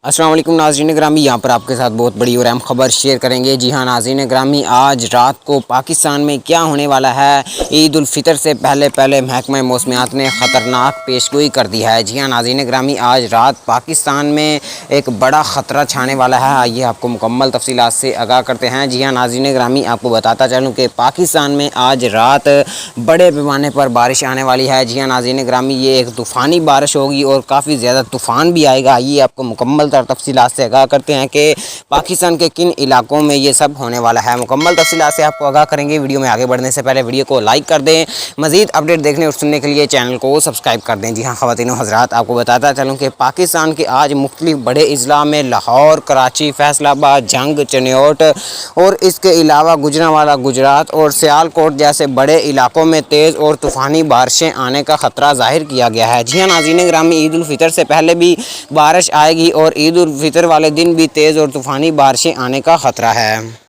अस्सलाम वालेकुम नाज़रीन ग्रामी, यहाँ पर आपके साथ बहुत बड़ी और अहम खबर शेयर करेंगे। जी हाँ नाज़रीन ग्रामी, आज रात को पाकिस्तान में क्या होने वाला है। ईद उल फितर से पहले महकमा मौसमियात ने ख़तरनाक पेशगोई कर दी है। जी हाँ नाज़रीन ग्रामी, आज रात पाकिस्तान में एक बड़ा ख़तरा छाने वाला है। आइए आपको मुकम्मल तफसीलात से आगाह करते हैं। जी हाँ नाज़रीन ग्रामी, आपको बताता चलूँ कि पाकिस्तान में आज रात बड़े पैमाने पर बारिश आने वाली है। जी हाँ नाज़रीन ग्रामी, ये एक तूफ़ानी बारिश होगी और काफ़ी ज़्यादा तूफ़ान भी आएगा। आइए आपको मुकम्मल तफसीलात से आगाह करते हैं कि पाकिस्तान के किन इलाकों में ये सब होने वाला है। मुकम्मल तफसीलात से आपको आगाह करेंगे। वीडियो में आगे बढ़ने से पहले वीडियो को लाइक कर दें। मज़ीद अपडेट देखने और सुनने के लिए चैनल को सब्सक्राइब कर दें। जी हाँ ख़वातीन व हज़रात, आपको बताता चलूँ कि पाकिस्तान के आज मुख्तलिफ बड़े अज़ला में लाहौर, कराची, फैसलाबाद, जंग, चनियोट और इसके अलावा गुजरांवाला, गुजरात और सियालकोट जैसे बड़े इलाकों में तेज़ और तूफ़ानी बारिशें आने का ख़तरा ज़ाहिर किया गया है। जी हाँ नाज़रीन ग्रामी, ईद उल फितर से पहले भी बारिश आएगी और ईद उल फितर वाले दिन भी तेज़ और तूफ़ानी बारिशें आने का ख़तरा है।